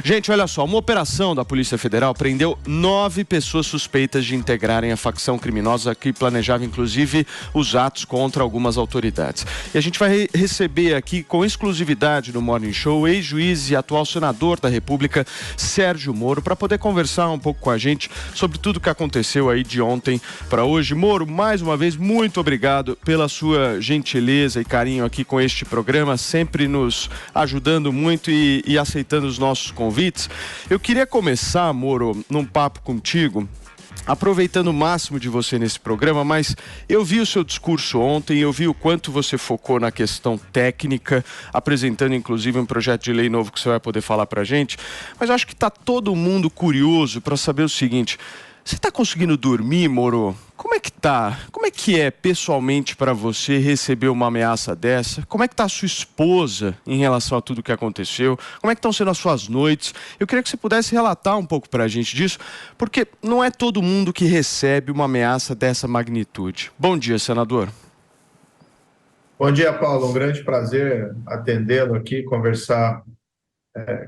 Gente, olha só, uma operação da Polícia Federal prendeu 9 pessoas suspeitas de integrarem a facção criminosa que planejava, inclusive, os atos contra algumas autoridades. E a gente vai receber aqui, com exclusividade no Morning Show, o ex-juiz e atual senador da República, Sérgio Moro, para poder conversar um pouco com a gente sobre tudo o que aconteceu aí de ontem para hoje. Moro, mais uma vez, muito obrigado pela sua gentileza e carinho aqui com este programa, sempre nos ajudando muito e aceitando os nossos convites. Eu queria começar, Moro, num papo contigo, aproveitando o máximo de você nesse programa, mas eu vi o seu discurso ontem, eu vi o quanto você focou na questão técnica, apresentando inclusive um projeto de lei novo que você vai poder falar pra gente, mas eu acho que tá todo mundo curioso para saber o seguinte: você está conseguindo dormir, Moro? Como é que tá? Como é que é pessoalmente para você receber uma ameaça dessa? Como é que tá a sua esposa em relação a tudo que aconteceu? Como é que estão sendo as suas noites? Eu queria que você pudesse relatar um pouco para a gente disso, porque não é todo mundo que recebe uma ameaça dessa magnitude. Bom dia, senador. Bom dia, Paulo. Um grande prazer atendê-lo aqui, conversar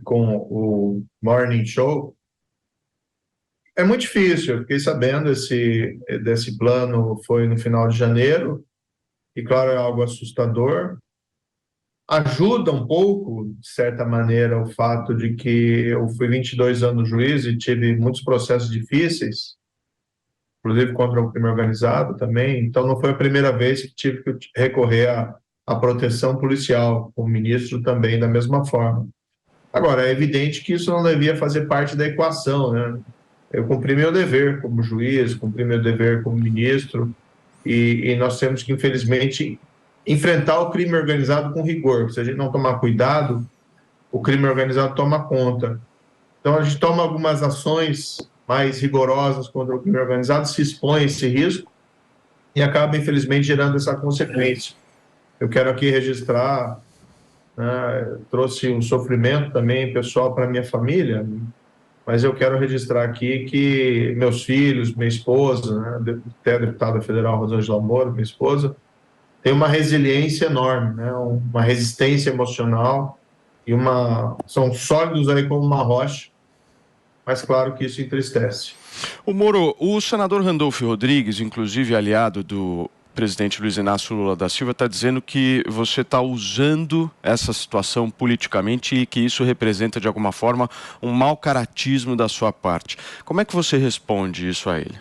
com o Morning Show. É muito difícil, eu fiquei sabendo desse plano foi no final de janeiro, e claro, é algo assustador. Ajuda um pouco, de certa maneira, o fato de que eu fui 22 anos juiz e tive muitos processos difíceis, inclusive contra o crime organizado também, então não foi a primeira vez que tive que recorrer à proteção policial, como ministro também da mesma forma. Agora, é evidente que isso não devia fazer parte da equação, né? Eu cumpri meu dever como juiz, cumpri meu dever como ministro, e nós temos que, infelizmente, enfrentar o crime organizado com rigor. Se a gente não tomar cuidado, o crime organizado toma conta. Então, a gente toma algumas ações mais rigorosas contra o crime organizado, se expõe a esse risco e acaba, infelizmente, gerando essa consequência. Eu quero aqui registrar, né, trouxe um sofrimento também pessoal para minha família, mas eu quero registrar aqui que meus filhos, minha esposa, né, até a deputada federal Rosângela Moro, minha esposa, tem uma resiliência enorme, né, uma resistência emocional são sólidos aí como uma rocha, mas claro que isso entristece. O Moro, o senador Randolfo Rodrigues, inclusive aliado do presidente Luiz Inácio Lula da Silva, está dizendo que você está usando essa situação politicamente e que isso representa, de alguma forma, um mau caratismo da sua parte. Como é que você responde isso a ele?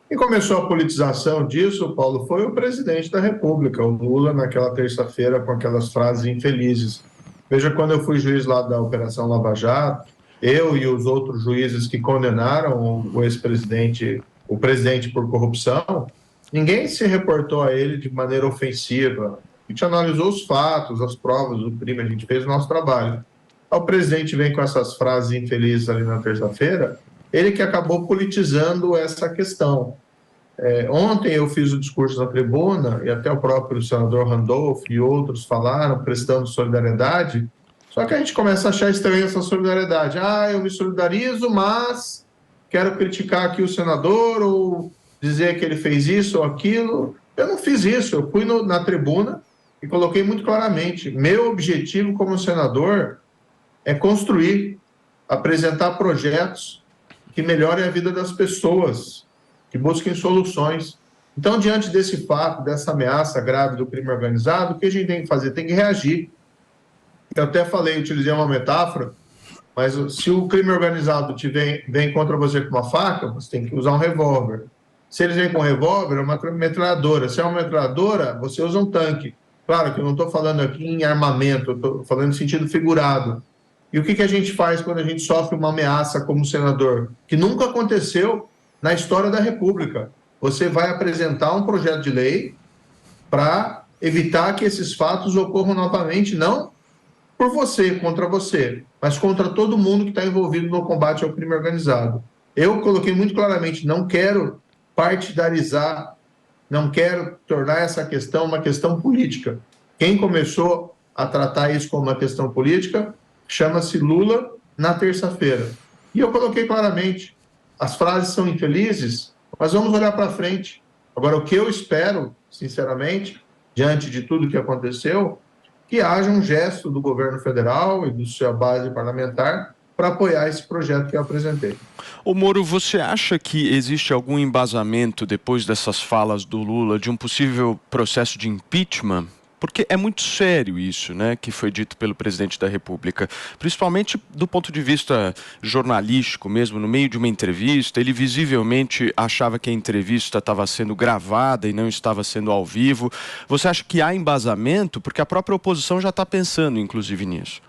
Quem começou a politização disso, Paulo, foi o presidente da República, o Lula, naquela terça-feira, com aquelas frases infelizes. Veja, quando eu fui juiz lá da Operação Lava Jato, eu e os outros juízes que condenaram o ex-presidente, o presidente por corrupção, ninguém se reportou a ele de maneira ofensiva. A gente analisou os fatos, as provas do crime, a gente fez o nosso trabalho. O presidente vem com essas frases infelizes ali na terça-feira, ele que acabou politizando essa questão. Ontem eu fiz o discurso na tribuna, e até o próprio senador Randolph e outros falaram, prestando solidariedade, só que a gente começa a achar estranha essa solidariedade. Eu me solidarizo, mas quero criticar aqui o senador, ou dizer que ele fez isso ou aquilo. Eu não fiz isso, eu fui na tribuna e coloquei muito claramente, meu objetivo como senador é construir, apresentar projetos que melhorem a vida das pessoas, que busquem soluções. Então, diante desse fato, dessa ameaça grave do crime organizado, o que a gente tem que fazer? Tem que reagir. Eu até falei, utilizei uma metáfora, mas se o crime organizado vem contra você com uma faca, você tem que usar um revólver. Se eles vêm com um revólver, é uma metralhadora. Se é uma metralhadora, você usa um tanque. Claro que eu não estou falando aqui em armamento, eu estou falando em sentido figurado. E o que a gente faz quando a gente sofre uma ameaça como senador? Que nunca aconteceu na história da República. Você vai apresentar um projeto de lei para evitar que esses fatos ocorram novamente, não por você, contra você, mas contra todo mundo que está envolvido no combate ao crime organizado. Eu coloquei muito claramente, não quero partidarizar, não quero tornar essa questão uma questão política. Quem começou a tratar isso como uma questão política chama-se Lula na terça-feira. E eu coloquei claramente, as frases são infelizes, mas vamos olhar para frente. Agora, o que eu espero, sinceramente, diante de tudo que aconteceu, que haja um gesto do governo federal e da sua base parlamentar para apoiar esse projeto que eu apresentei. Ô Moro, você acha que existe algum embasamento depois dessas falas do Lula de um possível processo de impeachment? Porque é muito sério isso, né, que foi dito pelo presidente da República, principalmente do ponto de vista jornalístico mesmo, no meio de uma entrevista, ele visivelmente achava que a entrevista estava sendo gravada e não estava sendo ao vivo. Você acha que há embasamento? Porque a própria oposição já está pensando, inclusive, nisso.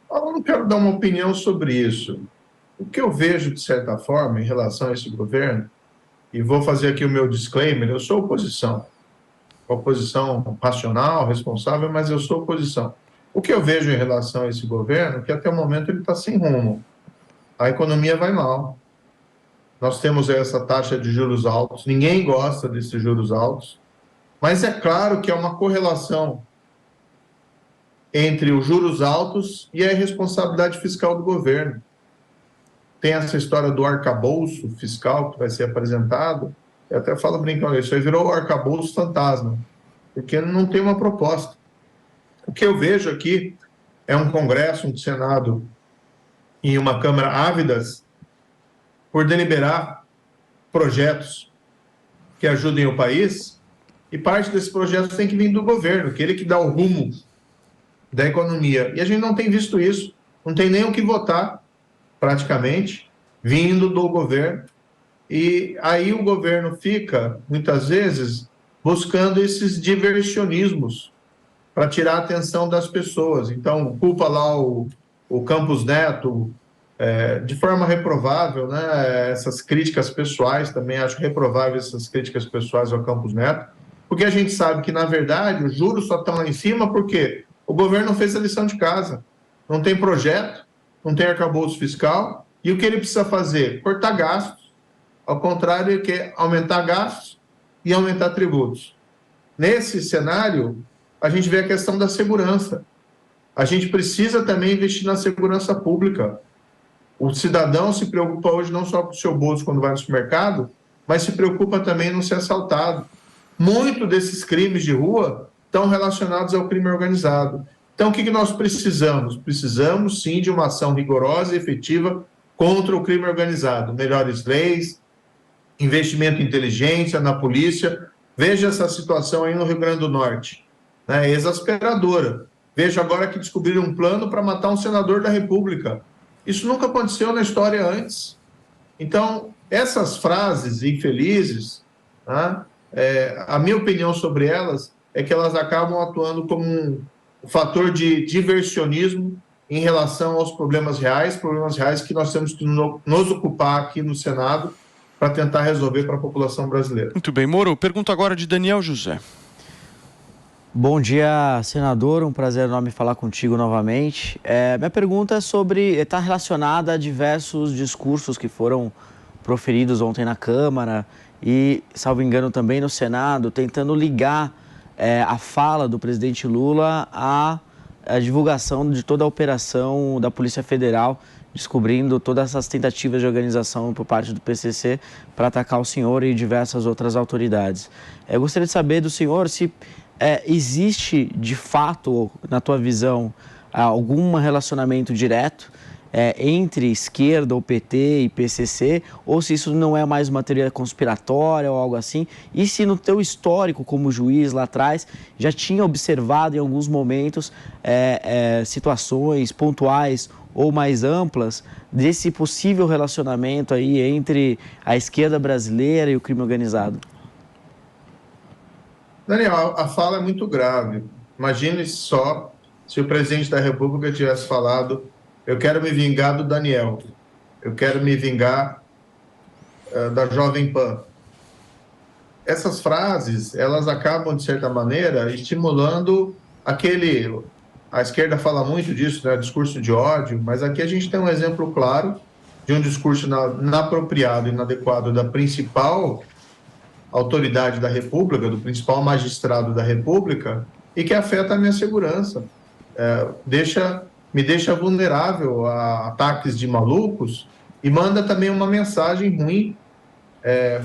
Eu não quero dar uma opinião sobre isso. O que eu vejo, de certa forma, em relação a esse governo, e vou fazer aqui o meu disclaimer, eu sou oposição racional, responsável, mas eu sou oposição. O que eu vejo em relação a esse governo é que até o momento ele está sem rumo. A economia vai mal. Nós temos essa taxa de juros altos, ninguém gosta desses juros altos, mas é claro que há uma correlação entre os juros altos e a irresponsabilidade fiscal do governo. Tem essa história do arcabouço fiscal que vai ser apresentado. Eu até falo brincando, isso aí virou o arcabouço fantasma, porque não tem uma proposta. O que eu vejo aqui é um Congresso, um Senado e uma Câmara ávidas por deliberar projetos que ajudem o país, e parte desses projetos tem que vir do governo, aquele que dá o rumo da economia. E a gente não tem visto isso, não tem nem o que votar, praticamente, vindo do governo. E aí o governo fica, muitas vezes, buscando esses diversionismos para tirar a atenção das pessoas. Então, culpa lá o Campos Neto, de forma reprovável, né? Essas críticas pessoais, também acho reprováveis essas críticas pessoais ao Campos Neto, porque a gente sabe que, na verdade, os juros só estão lá em cima porque o governo não fez a lição de casa, não tem projeto, não tem arcabouço fiscal, e o que ele precisa fazer? Cortar gastos. Ao contrário, ele quer aumentar gastos e aumentar tributos. Nesse cenário, a gente vê a questão da segurança. A gente precisa também investir na segurança pública. O cidadão se preocupa hoje não só com o seu bolso quando vai no supermercado, mas se preocupa também em não ser assaltado. Muito desses crimes de rua estão relacionados ao crime organizado. Então, o que nós precisamos? Precisamos, sim, de uma ação rigorosa e efetiva contra o crime organizado. Melhores leis, investimento em inteligência, na polícia. Veja essa situação aí no Rio Grande do Norte, né? Exasperadora. Veja agora que descobriram um plano para matar um senador da República. Isso nunca aconteceu na história antes. Então, essas frases infelizes, né, a minha opinião sobre elas é que elas acabam atuando como um fator de diversionismo em relação aos problemas reais que nós temos que nos ocupar aqui no Senado para tentar resolver para a população brasileira. Muito bem, Moro. Pergunta agora de Daniel José. Bom dia, senador. Um prazer enorme falar contigo novamente. Minha pergunta está relacionada a diversos discursos que foram proferidos ontem na Câmara e, salvo engano, também no Senado, tentando ligar a fala do presidente Lula à divulgação de toda a operação da Polícia Federal, descobrindo todas essas tentativas de organização por parte do PCC para atacar o senhor e diversas outras autoridades. Eu gostaria de saber do senhor se existe, de fato, na tua visão, algum relacionamento direto entre esquerda, ou PT e PCC, ou se isso não é mais uma teoria conspiratória ou algo assim, e se no teu histórico como juiz lá atrás já tinha observado em alguns momentos situações pontuais ou mais amplas desse possível relacionamento aí entre a esquerda brasileira e o crime organizado. Daniel, a fala é muito grave. Imagine só se o presidente da República tivesse falado: eu quero me vingar do Daniel, eu quero me vingar da Jovem Pan. Essas frases, elas acabam, de certa maneira, estimulando a esquerda fala muito disso, né, discurso de ódio, mas aqui a gente tem um exemplo claro de um discurso inapropriado e inadequado da principal autoridade da República, do principal magistrado da República, e que afeta a minha segurança. Me deixa vulnerável a ataques de malucos e manda também uma mensagem ruim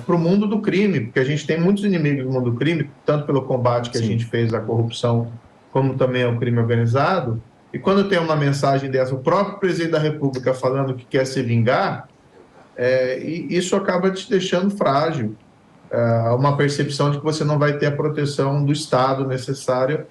para o mundo do crime, porque a gente tem muitos inimigos no mundo do crime, tanto pelo combate que a gente fez à corrupção como também é o crime organizado, e quando tem uma mensagem dessa, o próprio presidente da República falando que quer se vingar, e isso acaba te deixando frágil, uma percepção de que você não vai ter a proteção do Estado necessária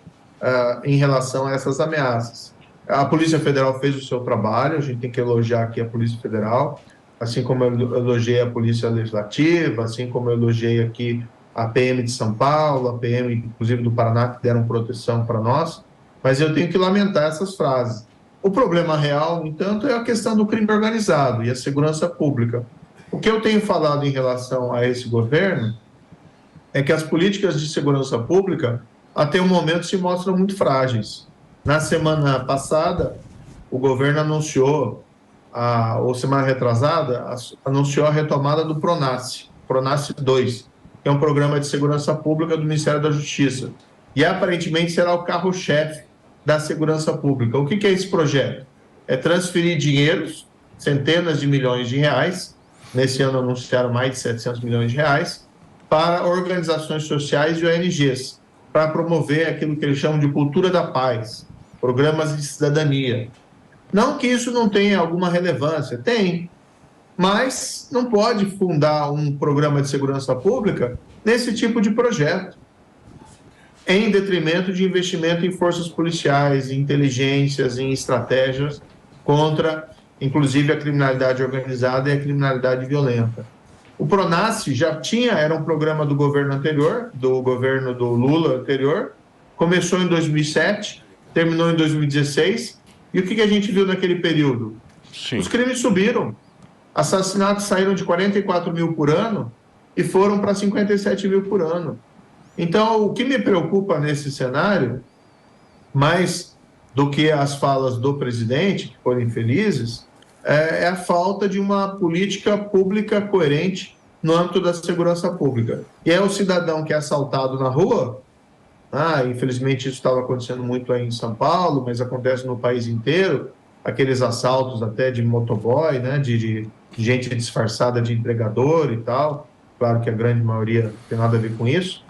em relação a essas ameaças. A Polícia Federal fez o seu trabalho, a gente tem que elogiar aqui a Polícia Federal, assim como eu elogiei a Polícia Legislativa, assim como eu elogiei aqui a PM de São Paulo, a PM, inclusive, do Paraná, que deram proteção para nós, mas eu tenho que lamentar essas frases. O problema real, no entanto, é a questão do crime organizado e a segurança pública. O que eu tenho falado em relação a esse governo é que as políticas de segurança pública, até o momento, se mostram muito frágeis. Na semana passada, o governo anunciou, ou semana retrasada, anunciou a retomada do PRONASSE 2, que é um programa de segurança pública do Ministério da Justiça. E aparentemente será o carro-chefe da segurança pública. O que é esse projeto? É transferir dinheiros, centenas de milhões de reais, nesse ano anunciaram mais de 700 milhões de reais, para organizações sociais e ONGs, para promover aquilo que eles chamam de cultura da paz, programas de cidadania. Não que isso não tenha alguma relevância, tem, mas não pode fundar um programa de segurança pública nesse tipo de projeto, em detrimento de investimento em forças policiais, em inteligências, em estratégias contra, inclusive, a criminalidade organizada e a criminalidade violenta. O PRONASSE era um programa do governo anterior, do governo do Lula anterior, começou em 2007, terminou em 2016, e o que a gente viu naquele período? Sim. Os crimes subiram, assassinatos saíram de 44 mil por ano e foram para 57 mil por ano. Então, o que me preocupa nesse cenário, mais do que as falas do presidente, que foram infelizes, é a falta de uma política pública coerente no âmbito da segurança pública. E é o cidadão que é assaltado na rua, infelizmente isso estava acontecendo muito aí em São Paulo, mas acontece no país inteiro, aqueles assaltos até de motoboy, né, de gente disfarçada de entregador e tal, claro que a grande maioria não tem nada a ver com isso.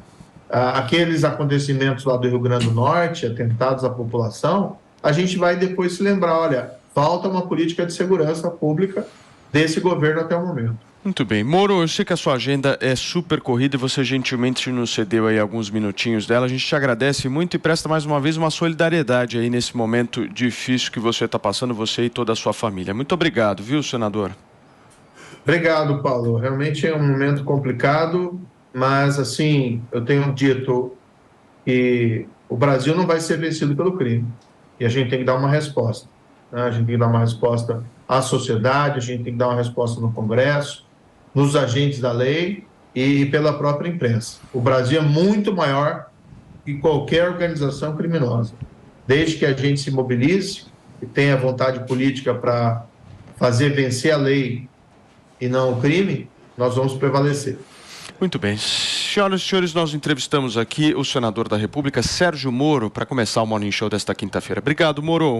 Aqueles acontecimentos lá do Rio Grande do Norte, atentados à população, a gente vai depois se lembrar, olha, falta uma política de segurança pública desse governo até o momento. Muito bem. Moro, eu sei que a sua agenda é super corrida e você gentilmente nos cedeu aí alguns minutinhos dela. A gente te agradece muito e presta mais uma vez uma solidariedade aí nesse momento difícil que você está passando, você e toda a sua família. Muito obrigado, viu, senador? Obrigado, Paulo. Realmente é um momento complicado, mas, assim, eu tenho dito que o Brasil não vai ser vencido pelo crime. E a gente tem que dar uma resposta. Né? A gente tem que dar uma resposta à sociedade, a gente tem que dar uma resposta no Congresso, nos agentes da lei e pela própria imprensa. O Brasil é muito maior que qualquer organização criminosa. Desde que a gente se mobilize e tenha vontade política para fazer vencer a lei e não o crime, nós vamos prevalecer. Muito bem. Senhoras e senhores, nós entrevistamos aqui o senador da República, Sérgio Moro, para começar o Morning Show desta quinta-feira. Obrigado, Moro.